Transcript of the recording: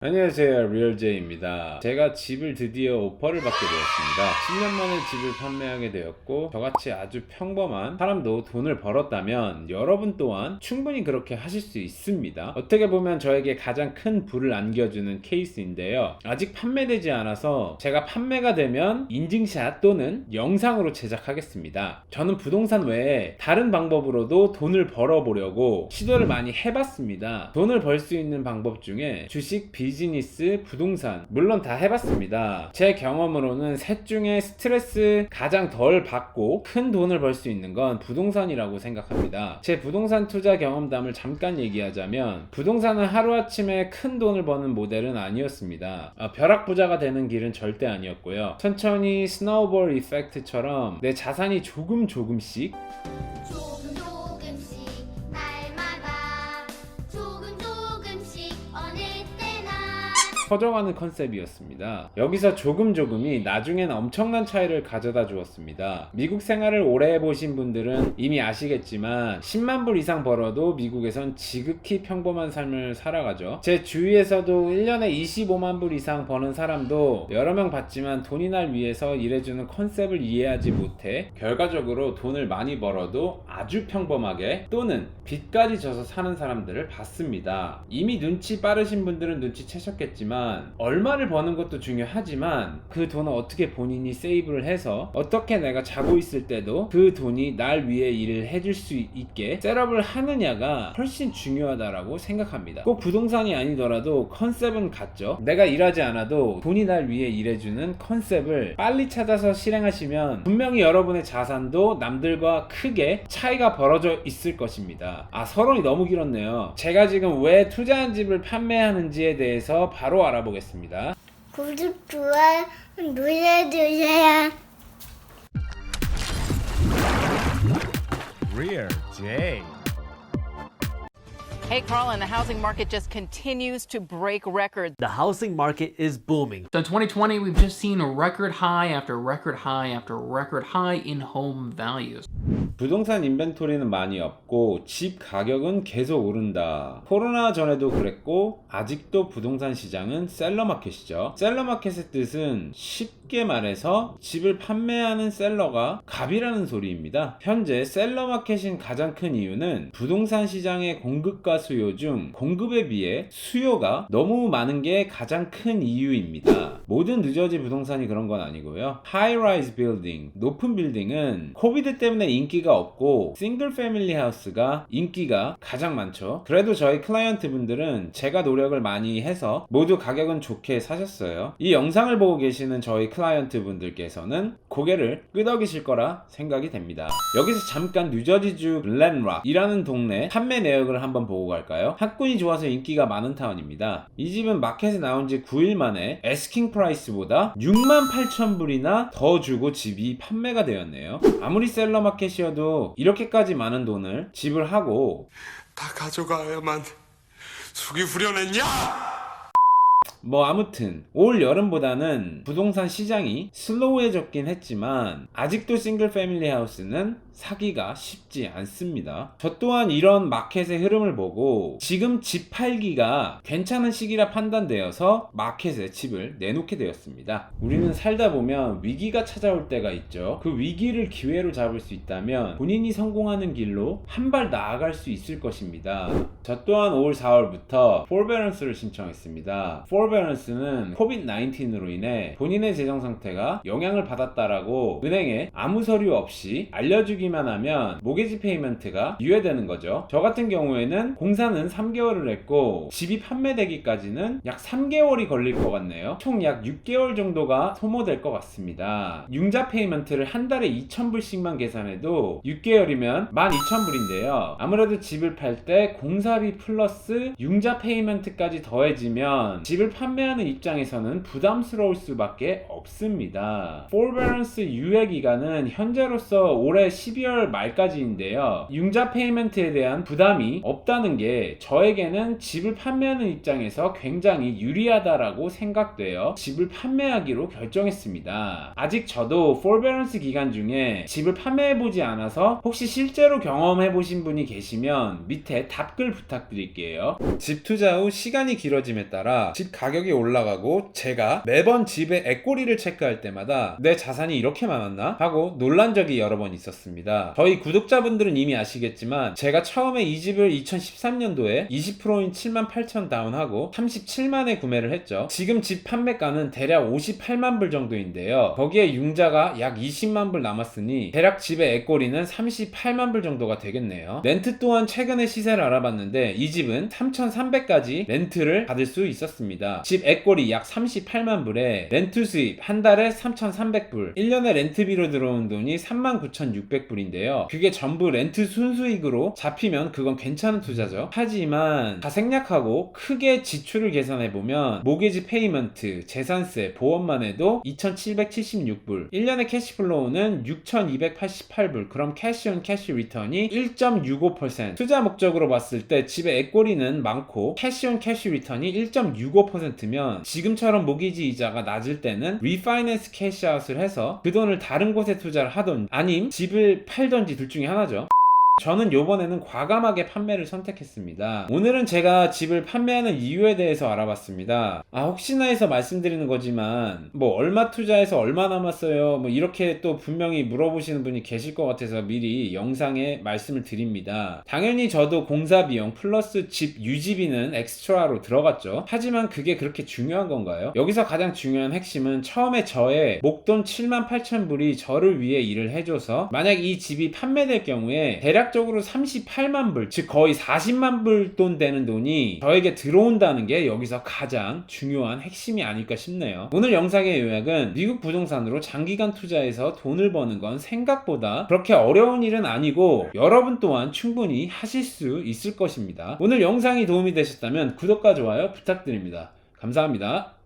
안녕하세요, 리얼제이입니다. 제가 집을 드디어 오퍼를 받게 되었습니다. 10년 만에 집을 판매하게 되었고, 저같이 아주 평범한 사람도 돈을 벌었다면 여러분 또한 충분히 그렇게 하실 수 있습니다. 어떻게 보면 저에게 가장 큰 부를 안겨주는 케이스인데요. 아직 판매되지 않아서 제가 판매가 되면 인증샷 또는 영상으로 제작하겠습니다. 저는 부동산 외에 다른 방법으로도 돈을 벌어보려고 시도를 많이 해봤습니다. 돈을 벌 수 있는 방법 중에 주식, 비즈니스, 부동산 물론 다 해봤습니다. 제 경험으로는 셋 중에 스트레스 가장 덜 받고 큰 돈을 벌 수 있는 건 부동산이라고 생각합니다. 제 부동산 투자 경험담을 잠깐 얘기하자면, 부동산은 하루아침에 큰 돈을 버는 모델은 아니었습니다. 벼락부자가 되는 길은 절대 아니었고요. 천천히 스노우볼 이펙트처럼 내 자산이 조금씩 퍼져가는 컨셉이었습니다. 여기서 조금이 나중엔 엄청난 차이를 가져다 주었습니다. 미국 생활을 오래 해보신 분들은 이미 아시겠지만 10만 불 이상 벌어도 미국에선 지극히 평범한 삶을 살아가죠. 제 주위에서도 1년에 25만 불 이상 버는 사람도 여러 명 봤지만 돈이 날 위해서 일해주는 컨셉을 이해하지 못해 결과적으로 돈을 많이 벌어도 아주 평범하게 또는 빚까지 져서 사는 사람들을 봤습니다. 이미 눈치 빠르신 분들은 눈치채셨겠지만 얼마를 버는 것도 중요하지만 그 돈을 어떻게 본인이 세이브를 해서 어떻게 내가 자고 있을 때도 그 돈이 날 위해 일을 해줄 수 있게 셋업을 하느냐가 훨씬 중요하다라고 생각합니다. 꼭 부동산이 아니더라도 컨셉은 같죠. 내가 일하지 않아도 돈이 날 위해 일해주는 컨셉을 빨리 찾아서 실행하시면 분명히 여러분의 자산도 남들과 크게 차이가 벌어져 있을 것입니다. 서론이 너무 길었네요. 제가 지금 왜 투자한 집을 판매하는지에 대해서 바로 알아보겠습니다. 구독, 좋아요 눌러주세요. Real J. Hey, Carl, and the housing market just continues to break records. The housing market is booming. So in 2020, we've just seen a record high after record high after record high in home values. 부동산 인벤토리는 많이 없고 집 가격은 계속 오른다. 코로나 전에도 그랬고 아직도 부동산 시장은 셀러 마켓이죠. 셀러 마켓의 뜻은 쉽게 말해서 집을 판매하는 셀러가 갑이라는 소리입니다. 현재 셀러 마켓인 가장 큰 이유는 부동산 시장의 공급과 수요 중 공급에 비해 수요가 너무 많은 게 가장 큰 이유입니다. 모든 뉴저지 부동산이 그런 건 아니고요. 하이라이즈 빌딩, 높은 빌딩은 코비드 때문에 인기가 없고 싱글 패밀리 하우스가 인기가 가장 많죠. 그래도 저희 클라이언트 분들은 제가 노력을 많이 해서 모두 가격은 좋게 사셨어요. 이 영상을 보고 계시는 저희 클라이언트 분들께서는 고개를 끄덕이실 거라 생각이 됩니다. 여기서 잠깐 뉴저지주 글렌락이라는 동네 판매 내역을 한번 보고 갈까요? 학군이 좋아서 인기가 많은 타운입니다. 이 집은 마켓에 나온 지 9일 만에 애스킹 프라이스보다 68,000불이나 더 주고 집이 판매가 되었네요. 아무리 셀러 마켓이어도 이렇게까지 많은 돈을 지불하고 다 가져가야만 속이 후련했냐? 아무튼 올 여름보다는 부동산 시장이 슬로우해졌긴 했지만 아직도 싱글 패밀리 하우스는 사기가 쉽지 않습니다. 저 또한 이런 마켓의 흐름을 보고 지금 집 팔기가 괜찮은 시기라 판단되어서 마켓에 집을 내놓게 되었습니다. 우리는 살다 보면 위기가 찾아올 때가 있죠. 그 위기를 기회로 잡을 수 있다면 본인이 성공하는 길로 한 발 나아갈 수 있을 것입니다. 저 또한 올 4월부터 forbearance를 신청했습니다. forbearance는 COVID-19으로 인해 본인의 재정 상태가 영향을 받았다라고 은행에 아무 서류 없이 알려주기만 하면 모게지 페이먼트가 유예되는 거죠. 저 같은 경우에는 공사는 3개월을 했고 집이 판매되기까지는 약 3개월이 걸릴 것 같네요. 총 약 6개월 정도가 소모될 것 같습니다. 융자 페이먼트를 한 달에 2,000불씩만 계산해도 6개월이면 12,000불인데요. 아무래도 집을 팔 때 공사비 플러스 융자 페이먼트까지 더해지면 집을 판매하는 입장에서는 부담스러울 수밖에 없습니다. forbearance 유예 기간은 현재로서 올해 12월 말까지인데요. 융자 페이먼트에 대한 부담이 없다는 게 저에게는 집을 판매하는 입장에서 굉장히 유리하다라고 생각돼요. 집을 판매하기로 결정했습니다. 아직 저도 forbearance 기간 중에 집을 판매해보지 않아서 혹시 실제로 경험해보신 분이 계시면 밑에 답글 부탁드릴게요. 집 투자 후 시간이 길어짐에 따라 집 가격 가격이 올라가고 제가 매번 집의 액꼬리를 체크할 때마다 내 자산이 이렇게 많았나? 하고 놀란 적이 여러 번 있었습니다. 저희 구독자분들은 이미 아시겠지만 제가 처음에 이 집을 2013년도에 20%인 78,000 다운하고 37만에 구매를 했죠. 지금 집 판매가는 대략 58만 불 정도인데요. 거기에 융자가 약 20만 불 남았으니 대략 집의 액꼬리는 38만 불 정도가 되겠네요. 렌트 또한 최근에 시세를 알아봤는데 이 집은 3,300까지 렌트를 받을 수 있었습니다. 집 액꼬리 약 38만 불에 렌트 수입 한 달에 3,300불, 1년에 렌트비로 들어온 돈이 39,600불인데요. 그게 전부 렌트 순수익으로 잡히면 그건 괜찮은 투자죠. 하지만 다 생략하고 크게 지출을 계산해보면 모기지 페이먼트, 재산세, 보험만 해도 2,776불, 1년의 캐시플로우는 6,288불. 그럼 캐시온 캐시 리턴이 1.65%. 투자 목적으로 봤을 때 집의 액꼬리는 많고 캐시온 캐시 리턴이 1.65%면 지금처럼 모기지 이자가 낮을 때는 리파이낸스 캐시아웃을 해서 그 돈을 다른 곳에 투자를 하던 아님 집을 팔던지 둘 중에 하나죠. 저는 요번에는 과감하게 판매를 선택했습니다. 오늘은 제가 집을 판매하는 이유에 대해서 알아봤습니다. 혹시나 해서 말씀드리는 거지만 뭐 얼마 투자해서 얼마 남았어요 뭐 이렇게 또 분명히 물어보시는 분이 계실 것 같아서 미리 영상에 말씀을 드립니다. 당연히 저도 공사 비용 플러스 집 유지비는 엑스트라로 들어갔죠. 하지만 그게 그렇게 중요한 건가요? 여기서 가장 중요한 핵심은 처음에 저의 목돈 78,000불이 저를 위해 일을 해줘서 만약 이 집이 판매될 경우에 대략적으로 38만 불, 즉 거의 40만 불 돈 되는 돈이 저에게 들어온다는 게 여기서 가장 중요한 핵심이 아닐까 싶네요. 오늘 영상의 요약은 미국 부동산으로 장기간 투자해서 돈을 버는 건 생각보다 그렇게 어려운 일은 아니고 여러분 또한 충분히 하실 수 있을 것입니다. 오늘 영상이 도움이 되셨다면 구독과 좋아요 부탁드립니다. 감사합니다.